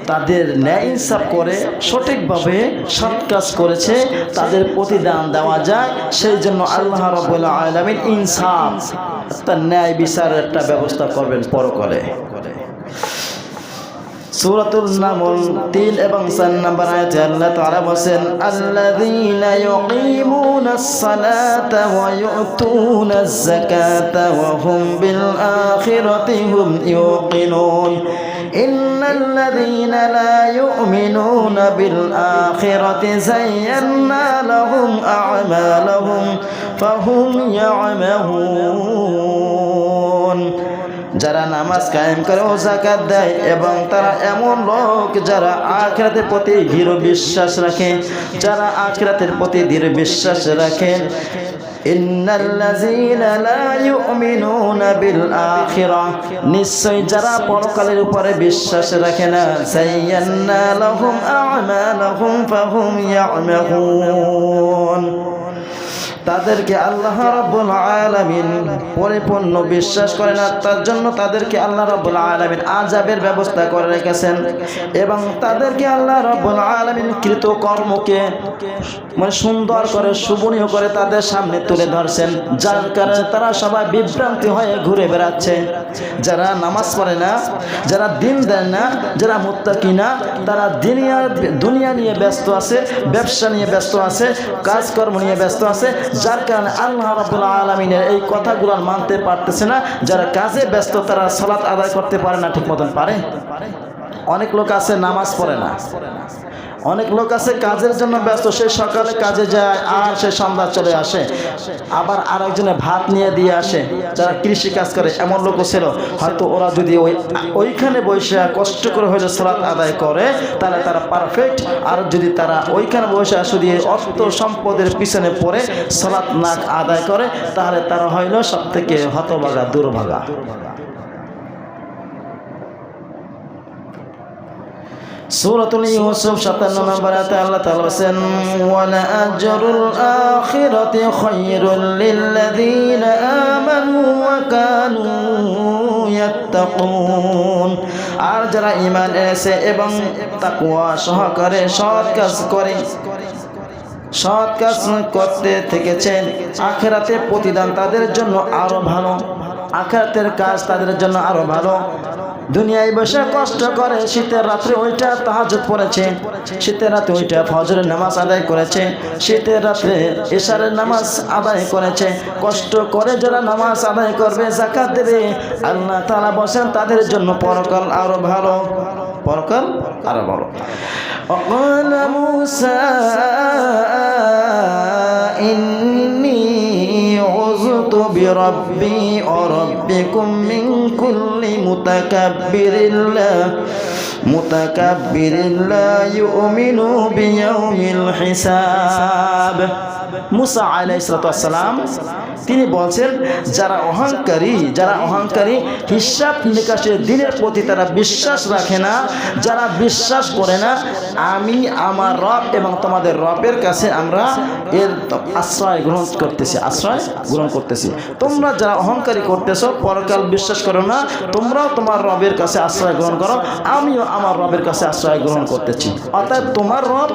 তাদের ন্যায় ইনসাফ করে সঠিকভাবে সৎ কাজ করেছে তাদের প্রতিদান দেওয়া যায়। সেই জন্য আল্লাহ রাব্বুল আলামিন ইনসাফ একটা ন্যায় বিচারের একটা ব্যবস্থা করবেন পরকালে। সূরাতুল নামল 3 এবং 4 নম্বর আয়াতে আল্লাহ তাআলা বলেন, আল্লাযীনা ইউকিমুনাস সালাতা ওয়া ইউতুনাজ যাকাতা ওয়া হুম বিল আখিরাতি হুম ইউকিনুন। ইন্নাল্লাযীনা লা ইউমিনুনা বিল আখিরাতি যায়্যানা লাহুম আ'মালাহুম ফাহুম ইয়া'মাহুন। যারা নামাজ কায়েম করে ও যাকাত দেয় এবং তারা এমন লোক যারা আখিরাতের প্রতি দৃঢ় বিশ্বাস রাখে, যারা আখিরাতের প্রতি দৃঢ় বিশ্বাস রাখে। ইন্নাল্লাযীনা লা ইউমিনুনা বিল আখিরাহ, নিশ্চয় যারা পরকালের উপরে বিশ্বাস রাখে না, যায়্যানা লাহুম আ'মালাহুম ফাহুম ইয়া'মাহুন, তাদেরকে আল্লাহ রাব্বুল আলামিন পরিপূর্ণ বিশ্বাস করে না, তার জন্য তাদেরকে আল্লাহ রাব্বুল আলামিন আযাবের ব্যবস্থা করে রেখেছেন এবং তাদেরকে আল্লাহ রাব্বুল আলামিন কৃত কর্মকে মানে সুন্দর করে শোভনীয় করে তাদের সামনে তুলে ধরছেন, যার কারণে তারা সবাই বিভ্রান্তি হয়ে ঘুরে বেড়াচ্ছে। যারা নামাজ পড়ে না, যারা দিন দেয় না, যারা মুত্তাকি না, তারা দুনিয়া নিয়ে ব্যস্ত আছে, ব্যবসা নিয়ে ব্যস্ত আছে, কাজকর্ম নিয়ে ব্যস্ত আছে, যার কারণে আল্লাহ রাব্বুল আলামিনের এই কথাগুলো মানতে পারতেছে না। যারা কাজে ব্যস্ত তারা সালাত আদায় করতে পারে না ঠিক মতন পারে। অনেক লোক আছে নামাজ পড়ে না, অনেক লোক আছে কাজের জন্য ব্যস্ত, সে সকালে কাজে যায় আর সে সন্ধ্যা চলে আসে, আবার আরেকজনে ভাত নিয়ে দিয়ে আসে। যারা কৃষি কাজ করে এমন লোকও ছিল, হয়তো ওরা যদি ওইখানে বসে কষ্ট করে হয়তো সালাত আদায় করে তাহলে তারা পারফেক্ট, আর যদি তারা ওইখানে বসে শুধু অর্থ সম্পদের পিছনে পড়ে সালাত না আদায় করে তাহলে তারা হইল সব থেকে হতভাগা, দুর্ভাগা। সূরাতুল ইউসুফ 57 নম্বর আয়াতে আল্লাহ তাআলা বলেন, ওয়ালা আজরুল আখিরাতি খায়রুল লিল্লাযীনা আমানু ওয়া কানু ইয়াত্তাকুন। আর যারা ঈমান এনেছে এবং তাকওয়া সহকারে সৎ কাজ করতে থেকেছেন, আখিরাতে প্রতিদান তাদের জন্য আরো ভালো, আখিরাতের কাজ তাদের জন্য আরো ভালো। দুনিয়ায় বসে কষ্ট করে শীতের রাত্রে ওইটা তাহাজ্জুদ পড়েছে, শীতের রাতে ওইটা ফজরের নামাজ আদায় করেছে, শীতের রাত্রে ইশারের নামাজ আদায় করেছে, কষ্ট করে যারা নামাজ আদায় করবে, যাকাত দেবে, আল্লাহ তাআলা বলেন তাদের জন্য পরকাল আরো ভালো, পরকাল আরো ভালো। وقال موسى إني عذت بربي وربكم من كل متكبر لا يؤمن بيوم الحساب। মুসা আলাইহিস সালাম তিনি বলছেন যারা অহংকারী হিসাব নিকাশের দিনের প্রতি তারা বিশ্বাস রাখে না, যারা বিশ্বাস করে না, আমি আমার রব এবং তোমাদের রবের কাছে আমরা এর আশ্রয় গ্রহণ করতেছি। তোমরা যারা অহংকারী করতেছো, পরকাল বিশ্বাস করো না, তোমরাও তোমার রবের কাছে আশ্রয় গ্রহণ করো, আমিও আমার রবের কাছে আশ্রয় গ্রহণ করতেছি। অর্থাৎ তোমার রব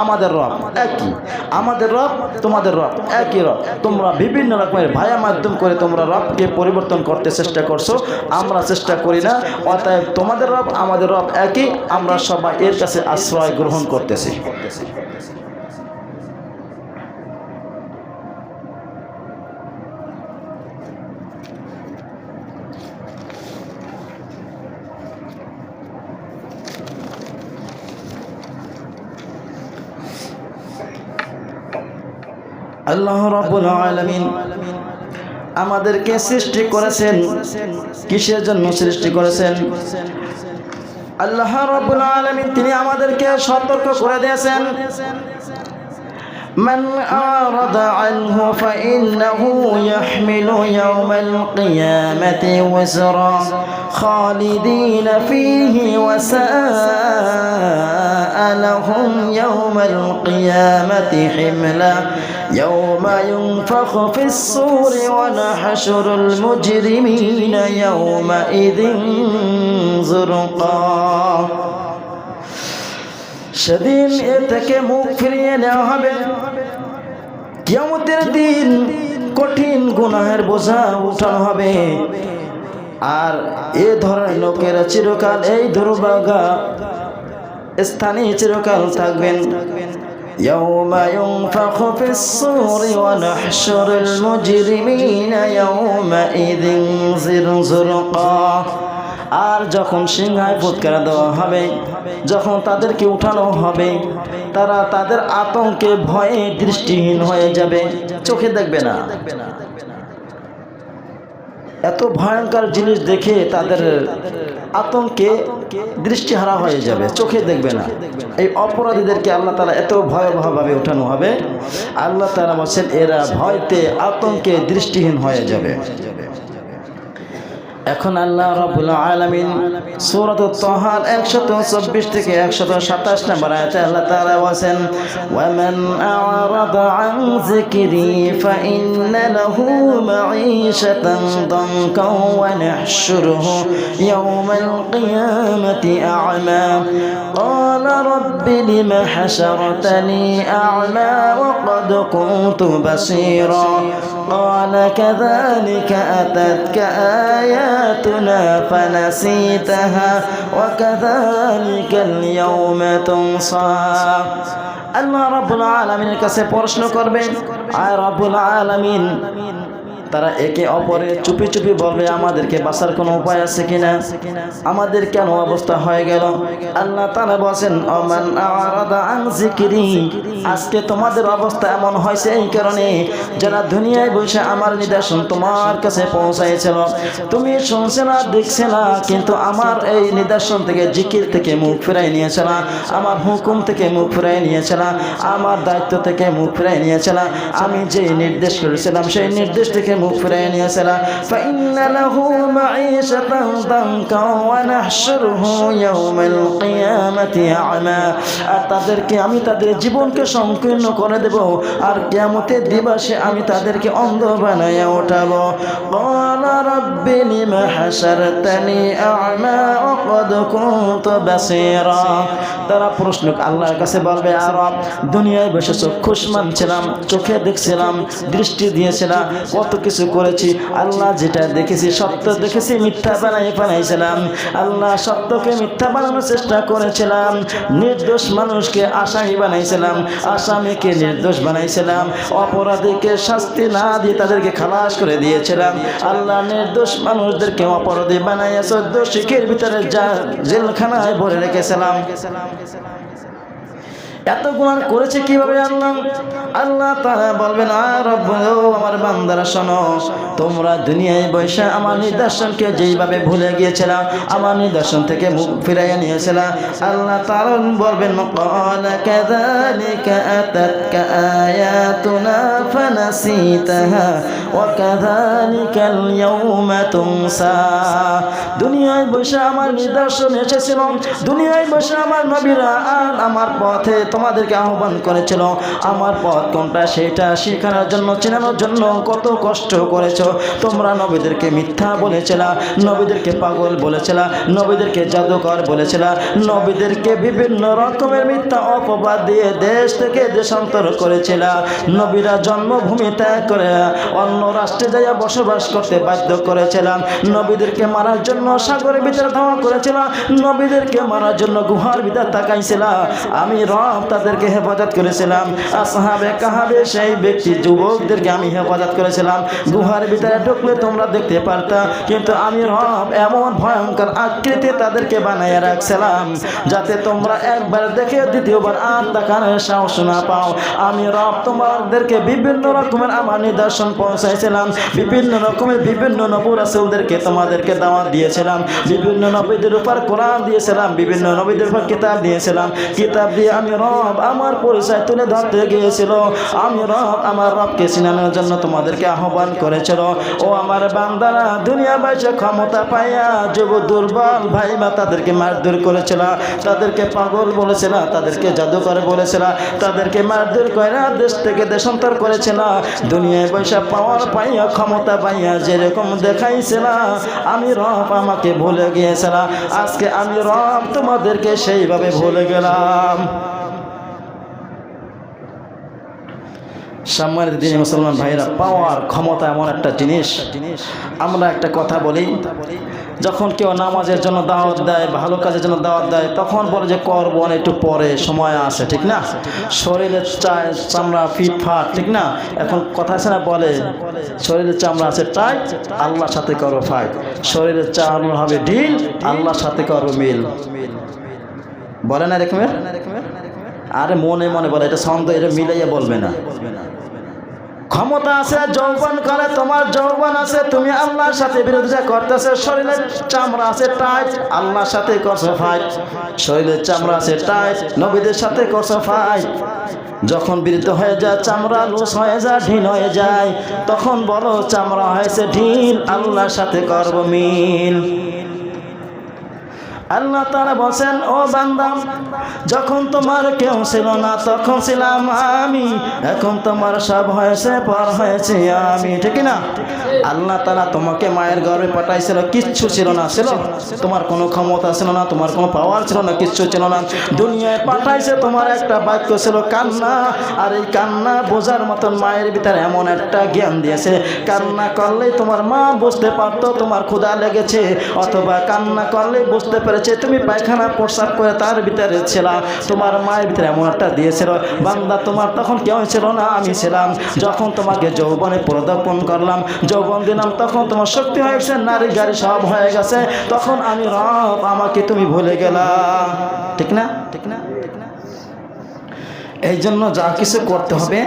আমাদের রব একই, আমাদের রব তোমাদের রব একই রব। তোমরা বিভিন্ন রকমের ভায়া মাধ্যম করে তোমরা রবকে পরিবর্তন করতে চেষ্টা করছো, আমরা চেষ্টা করি না। অতএব তোমাদের রব আমাদের রব একই, আমরা সবাই এর কাছে আশ্রয় গ্রহণ করতেছি। আল্লাহ রাব্বুল আলামিন আমাদেরকে সৃষ্টি করেছেন, কিসের জন্য সৃষ্টি করেছেন? আল্লাহ রাব্বুল আলামিন তিনি আমাদেরকে সতর্ক করে দিয়েছেন, من أعرض عنه فإنه يحمل يوم القيامة وزرا خالدين فيه وساء لهم يوم القيامة حملا يوم ينفخ في الصور ونحشر المجرمين يومئذ زرقا। সেদিন এ থেকে মুখ ফিরিয়ে নেওয়া হবে। কিয়ামতের দিন কঠিন গুনাহের বোঝা উঠানো হবে। আর এ ধরনের লোকেরা চিরকাল এই দুর্ভাগা স্থানে চিরকাল থাকবেন। يوم ينفخ في الصور ونحشر المجرمين يومئذ زرقا। আর যখন সিংহায় ফুৎকার দেওয়া হবে, যখন তাদেরকে উঠানো হবে, তারা তাদের আতঙ্কে ভয়ে দৃষ্টিহীন হয়ে যাবে, চোখে দেখবে না। এত ভয়ঙ্কর জিনিস দেখে তাদের আতঙ্কে দৃষ্টিহারা হয়ে যাবে, চোখে দেখবে না। এই অপরাধীদেরকে আল্লাহ তাআলা এত ভয়াবহভাবে উঠানো হবে, আল্লাহ তাআলা বলেন এরা ভয়তে আতঙ্কে দৃষ্টিহীন হয়ে যাবে। এখন আল্লাহ রাব্বুল আলামিন সূরা তাহার 124 থেকে 127 নম্বর আয়াতে আল্লাহ তাআলা বলেন, ওয়া মান আ'রাদা আন যিকরি ফাইন্না লাহু মাঈশাতান দানকা ওয়া নাহশুরুহু ইয়াওমাল কিয়ামাতি আ'মা ক্বালা রাব্বি লিমা হাশারতানি আ'মা ওয়া ক্বাদ কুনতু বাসীরা ক্বালা কাযালিকা আতাতকা আয়াতুনা ফানাসিতাহা ওয়া কাযালিকাল ইয়াওমা তুনসা। আল্লাহ রাব্বুল আলামিনের কাছে প্রশ্ন করবেন, আর রাব্বুল আলামিন তারা একে অপরে চুপি চুপি বলবে, আমাদেরকে বাঁচার কোনো উপায় আছে কিনা, আমাদের কেন অবস্থা হয়ে গেল। আল্লাহ তাআলা বলেন, আমান আ'রাদা আন যিকরি, আজকে তোমাদের অবস্থা এমন হয়েছে এই কারণে যারা দুনিয়ায় বসে আমার নিদর্শন তোমার কাছে পৌঁছাইছিল, তুমি শুনছে না, দেখছে না, কিন্তু আমার এই নিদর্শন থেকে, জিকির থেকে মুখ ফিরাই নিয়েছে না, আমার হুকুম থেকে মুখ ফিরাই নিয়েছে না, আমার দায়িত্ব থেকে মুখ ফিরাই নিয়েছে না, আমি যে নির্দেশ করেছিলাম সেই নির্দেশ থেকে মুখ ফিরিয়ে নিয়েছিল। ফাইন্না লাহু মাঈশাতান দানকা ওয়া নাহশুরুহু ইয়াওমাল কিয়ামাতি আ'মা, আর তাদেরকে আমি তাদের জীবনকে সংকীর্ণ করে দেব, আর কিয়ামতের দিবসে আমি তাদেরকে অন্ধ বানায়া উঠাবো। ক্বালা রাব্বি লিমা হাশারতানি আ'মা ওয়া ক্বাদ কুনতু বাসীরা, তারা প্রশ্ন আল্লাহর কাছে বলবে, আর দুনিয়ায় বসে চক্ষুষ্মান ছিলাম, চোখে দেখছিলাম, দৃষ্টি দিয়েছিলাম, কত কিছু করেছি, আল্লাহ যেটা দেখেছি সত্য দেখেছি, মিথ্যা বানাইছিলাম, আল্লাহ সত্যকে মিথ্যা বানানোর চেষ্টা করেছিলাম, নির্দোষ মানুষকে আসামি বানাইছিলাম, আসামিকে নির্দোষ বানাইছিলাম, অপরাধীকে শাস্তি না দিয়ে তাদেরকে খালাস করে দিয়েছিলাম, আল্লাহ নির্দোষ মানুষদেরকে অপরাধী বানাইয়া 14 শিখের ভিতরে জেলখানায় ভরে রেখেছিলাম। এত গুনাহ করেছে কিভাবে আল্লাহ? আল্লাহ তাআলা বলবেন, আর আমার বান্দারা শোনো, তোমরা দুনিয়ায় বসে আমার নিদর্শনকে যেইভাবে ভুলে গিয়েছিলা, আমার নিদর্শন থেকে মুখ ফিরাইয়া নিয়েছিলা, আল্লাহ তাআলা বলবেন, ক্বালা কাযালিকা আতাতকা আয়াতুনা ফানাসিতাহা ওয়া কাযালিকাল ইয়াওমা তুনসা। দুনিয়ায় বসে আমার নিদর্শন এসেছিল, দুনিয়ায় বসে আমার নবীরা আর আমার পথে তোমাদেরকে আহ্বান করেছিল, আমার পথ কোনটা সেটা শেখানোর জন্য, চেনানোর জন্য কত কষ্ট করেছো। তোমরা নবীদেরকে মিথ্যা বলেছিলা, নবীদেরকে পাগল বলেছিলা, নবীদেরকে জাদুকর বলেছিলা, নবীদেরকে বিভিন্ন রকমের মিথ্যা অপবাদ দিয়ে দেশ থেকে দেশান্তর করেছিলা, নবীরা জন্মভূমি ত্যাগ করে অন্য রাষ্ট্রে যাইয়া বসবাস করতে বাধ্য করেছিলাম, নবীদেরকে মারার জন্য সাগরের ভিতরে ধাওয়া করেছিলাম, নবীদেরকে মারার জন্য গুহার ভিতরে তাকাইছিলা, আমি রব তাদেরকে হেফাজত করেছিলাম। আসহাবে কাহাবে সেই ব্যক্তি যুবকদেরকে আমি হেফাজত করেছিলাম, গুহার ভিতরে ঢুকলে তোমরা দেখতে পারতা, কিন্তু আমি রব এমন ভয়ঙ্কর আকৃতি তাদেরকে বানাইয়া রাখছিলাম যাতে তোমরা একবার দেখে দ্বিতীয়বার আর দেখানোর সাহস না পাও। আমি রব তোমাদেরকে বিভিন্ন রকমের আমার নিদর্শন পৌঁছাইছিলাম, বিভিন্ন রকমের বিভিন্ন নবী রাসূলদেরকে তোমাদেরকে দাওয়াত দিয়েছিলাম, বিভিন্ন নবীদের উপর কোরআন দিয়েছিলাম, বিভিন্ন নবীদের উপর কিতাব দিয়েছিলাম, কিতাব দিয়ে আমি রব রব আমার পরিচয় তুলে ধরতে গিয়েছিল, আমি রব আমার রবকে চিনানোর জন্য তোমাদেরকে আহ্বান করেছিল। ও আমার বান্দারা, দুনিয়া বাইসে ক্ষমতা পাইয়া যুব দুর্বল ভাই বা তাদেরকে মারধর করেছিল, তাদেরকে পাগল বলেছিল, তাদেরকে জাদুকর বলেছিল, তাদেরকে মারধর করে দেশ থেকে দেশান্তর করেছিল। দুনিয়ায় পয়সা পাওয়ার পাইয়া ক্ষমতা পাইয়া যেরকম দেখাইছিল, আমি রব আমাকে ভুলে গিয়েছিল। আজকে আমি রব তোমাদেরকে সেইভাবে ভুলে গেলাম। সম্মানিত দিনী মুসলমান ভাইরা, পাওয়ার ক্ষমতা এমন একটা জিনিস। আমরা একটা কথা বলি, যখন কেউ নামাজের জন্য দাওয়াত দেয়, ভালো কাজের জন্য দাওয়াত দেয়, তখন বলে যে করবো একটু পরে, সময় আছে, ঠিক না? শরীরের চামড়া ফিটফাট, ঠিক না? এখন কথা আছে না, বলে শরীরের চামড়া আছে টাইট, আল্লাহর সাথে করো ফাইট। শরীরের চামড়া হবে ঢিল, আল্লাহর সাথে করো মিল। বলে না এরকমের? আরে মনে মনে বলে, এটা ছন্দ, এটা মিলাইয়া বলবে না। ক্ষমতা আছে, যৌবন করে, তোমার যৌবন আছে, তুমি আল্লাহর সাথে বিরোধিতা করতেছে। শরীরের চামড়া আছে টাইট, আল্লাহর সাথে করছো ফাইট। শরীরের চামড়া আছে টাইট, নবীদের সাথে করছো ফাইট। যখন বিরুদ্ধ হয়ে যায়, চামড়া লুজ হয়ে যায়, ঢিল হয়ে যায়, তখন বলো চামড়া হয়েছে ঢিল, আল্লাহর সাথে করবো মিল। আল্লাহ তাআলা বলেন, ও বান্দা, যখন তোমার কেউ ছিল না তখন ছিলাম আমি, এখন তোমার সব হয়েছে, পর হয়েছে আমি, ঠিক না? আল্লাহ তাআলা তোমাকে মায়ের গর্ভে পাঠাইছিল, কিচ্ছু ছিল না, ছিল তোমার কোনো ক্ষমতা ছিল না, তোমার কোনো পাওয়ার ছিল না, কিচ্ছু ছিল না। দুনিয়ায় পাঠাইছে, তোমার একটা বাক্য ছিল কান্না, আর এই কান্না বোঝার মতন মায়ের ভিতরে এমন একটা জ্ঞান দিয়েছে, কান্না করলেই তোমার মা বুঝতে পারতো তোমার ক্ষুধা লেগেছে, অথবা কান্না করলেই বুঝতে পেরে তুমি পায়খানা প্রস্রাব করে তার ভিতরে ছিলা। তোমার মায়ের ভিতরে এমন একটা দিয়েছিল। বান্দা, তোমার তখন কেউ ছিল না, আমি ছিলাম। যখন তোমাকে যৌবনে পদার্পণ করলাম, যৌবন দিলাম, তখন তোমার শক্তি হয়ে গেছে, নারী গাড়ি সব হয়ে গেছে, তখন আমি রব, আমাকে তুমি ভুলে গেলা, ঠিক না? ঠিক না? এই জন্য যা কিছু করতে হবে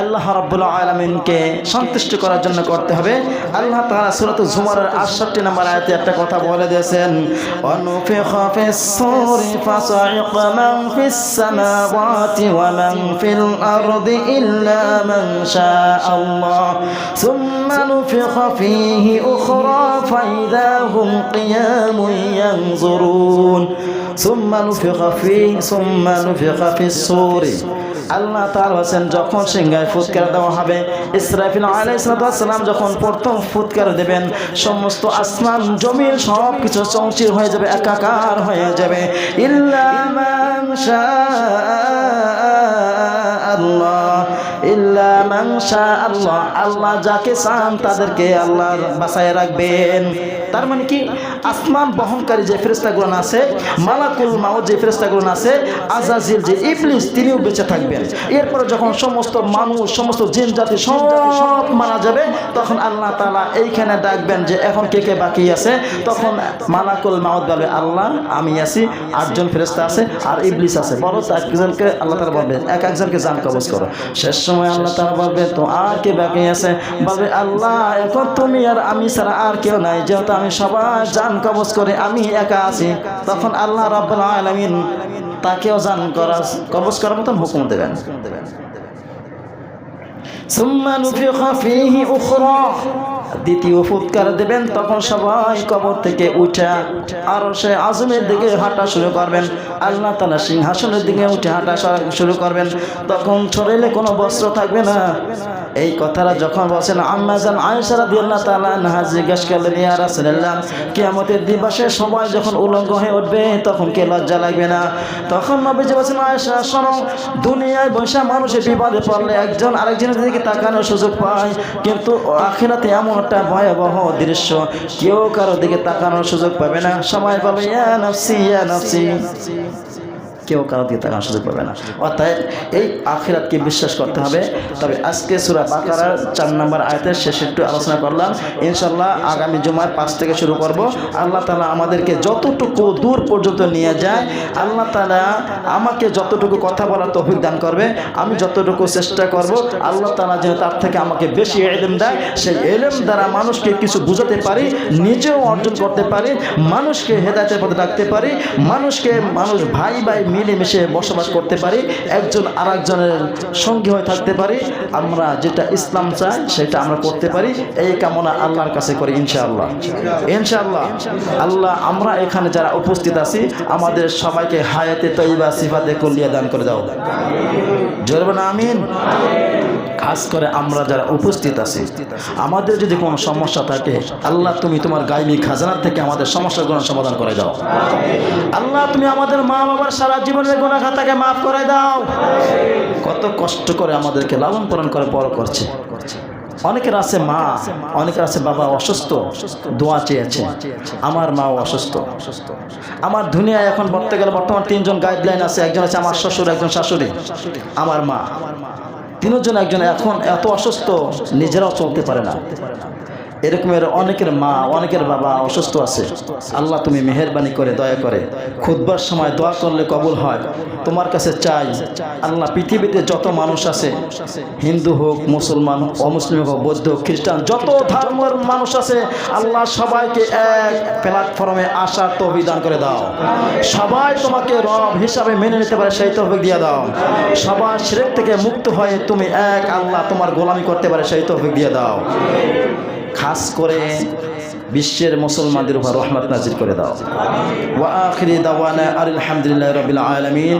আল্লাহ রাব্বুল আলামিনকে সন্তুষ্ট করার জন্য করতে হবে। আল্লাহ তাআলা সূরা জুমারের 68 নম্বর আয়াতে একটা কথা বলে দিয়েছেন, ওয়ানুফিখা ফিস-সূরি ফাসা'iqa মান ফিস-সামাওয়াতি ওয়া মান ফিল আরদি ইল্লা মান শাআল্লাহ সুম্মা নুফিখা ফীহি উখরা ফাইযা হুম কিয়ামুন ইয়ানজুরুন সুম্মা নুফিখা ফিস-সূরি। আল্লাহ তাআলা বলেন, যখন সিংহায় ফুৎকার দেওয়া হবে, ইসরাফিল আলাইহিস সালাম যখন প্রথম ফুৎকার দেবেন, সমস্ত আসমান জমিন সব কিছু চৌচির হয়ে যাবে, একাকার হয়ে যাবে। ইল্লা মান শাআল্লাহ, ইল্লা মান শাআল্লাহ, আল্লাহ যাকে চান তাদেরকে আল্লাহ বাঁচায় রাখবেন। তার মানে কি, আসমান বহনকারী যে ফেরেশতাগুলো আছে, মালাকুল মাউত যে ফেরেশতাগুলো আছে, আজাজিল যে ইবলিস, তিনিও বেঁচে থাকবেন। এরপরে যখন সমস্ত মানুষ, সমস্ত জিন জাতি সব মারা যাবে, তখন আল্লাহ তাআলা এইখানে ডাকবেন যে এখন কে কে বাকি আছে। তখন মালাকুল মাউত বলবে, আল্লাহ আমি আছি, 8 জন ফেরেশতা আছে, আর ইবলিস আছে, বলো একজনকে আল্লাহ তাআলা বলবেন এক একজনকে জান কবজ করো। শেষ সময় আল্লাহ তাআলা বলবে, তো আর কে বাকি আছে? বলবে, আল্লাহ এখন তুমি আর আমি ছাড়া আর কেউ নাই, যেহেতু আমি সবাই জান কবজ করে, আমি একা আছি। তখন আল্লাহ রাব্বুল আলামিন তাকেও জান কবজ করার মতন হুকুম দেবেন। সুম্মা নুফিখা ফীহি উখরা, দ্বিতীয় ফুৎকার দেবেন, তখন সবাই কবর থেকে উঠা আরশে আযমের দিকে হাঁটা শুরু করবেন। আল্লাহ তাআলা সিংহাসনের দিকে উঠে হাঁটা শুরু করবেন। তখন শরীরে কোনো বস্ত্র থাকবে না। এই কথাটা যখন বলেন, আম্মা জান আয়েশা রাদিয়াল্লাহু তাআলা আনহা জিজ্ঞেস করলেন, ইয়া রাসূলুল্লাহ, কিয়ামতের দিবসে সবাই যখন উলঙ্গ হয়ে উঠবে, তখন কি লজ্জা লাগবে না? তখন নবীজি বলেন, আয়েশা শোনো, দুনিয়ায় বসে মানুষের বিপদে পড়লে একজন আরেকজনের দিকে তাকানোর সুযোগ পায়, কিন্তু আখিরাতে এমন একটা ভয়াবহ দৃশ্য, কেউ কারো দিকে তাকানোর সুযোগ পাবে না। সবাই বলবে, ইয়া নাফসি ইয়া নাফসি, কেউ কারো দিকে তাকানোর সুযোগ পাবে না। অর্থাৎ এই আখিরাতকে বিশ্বাস করতে হবে। তবে আজকে সূরা বাকারার 4 নম্বর আয়াতের শেষে একটু আলোচনা করলাম। ইনশাআল্লাহ আগামী জুমার 5 থেকে শুরু করব। আল্লাহ তাআলা আমাদেরকে যতটুকু দূর পর্যন্ত নিয়ে যায়, আল্লাহ তাআলা আমাকে যতটুকু কথা বলার তৌফিক দান করবে, আমি যতটুকু চেষ্টা করব, আল্লাহ তাআলা যেন তার থেকে আমাকে বেশি ইলম দেয়, সেই ইলম দ্বারা মানুষকে কিছু বুঝাতে পারি, নিজেও অর্জন করতে পারি, মানুষকে হেদায়েতের পথে ডাকতে পারি, মানুষ ভাই ভাই মিলেমিশে বসবাস করতে পারি, একজন আরেকজনের সঙ্গী হয়ে থাকতে পারি, আমরা যেটা ইসলাম চাই সেটা আমরা করতে পারি, এই কামনা আল্লাহর কাছে করি ইনশাআল্লাহ। ইনশাআল্লাহ আল্লাহ আমরা এখানে যারা উপস্থিত আছি আমাদের সবাইকে হায়াতে তয়্যিবা সিফাতে কুল্লিয়া দান করে দাও, জোরে বলেন আমিন। খাস করে আমরা যারা উপস্থিত আছি আমাদের যদি কোনো সমস্যা থাকে আল্লাহ তুমি তোমার গায়বী খাজানা থেকে আমাদের সমস্যাগুলো সমাধান করে দাও। আল্লাহ তুমি আমাদের মা বাবার সারা জীবনের গুনাহ খাতাকে মাফ করে দাও। কত কষ্ট করে আমাদেরকে লালন পালন করে বড় করছে। অনেকের আছে মা, অনেকের আছে বাবা অসুস্থ, দোয়া চেয়েছে। আমার মাও অসুস্থ। আমার দুনিয়ায় এখন বলতে গেলে বর্তমান 3 জন গাইডলাইন আছে, একজন আছে আমার শ্বশুর, একজন শাশুড়ি, আমার মা, 3 জন একজন এখন এত অসুস্থ নিজেরাও চলতে পারে না। এরকমের অনেকের মা অনেকের বাবা অসুস্থ আছে। আল্লাহ তুমি মেহেরবানি করে দয়া করে খুতবার সময় দোয়া করলে কবুল হয়। তোমার কাছে চাই আল্লাহ পৃথিবীতে যত মানুষ আছে, হিন্দু হোক, মুসলমান, অমুসলিম হোক, বৌদ্ধ, খ্রিস্টান, যত ধর্মের মানুষ আছে আল্লাহ সবাইকে এক প্ল্যাটফর্মে আসার তৌফিক দান করে দাও। সবাই তোমাকে রব হিসাবে মেনে নিতে পারে সেই তৌফিক দিয়ে দাও। সবার শিরক থেকে মুক্ত হয়ে তুমি এক আল্লাহ তোমার গোলামি করতে পারে সেই তৌফিক দিয়ে দাও। খাস করে বিশ্বের মুসলমানদের উপর রহমত নাজিল করে দাও। ওয়া আখিরি দাওয়ানা আলহামদুলিল্লাহি রাব্বিল আলামিন।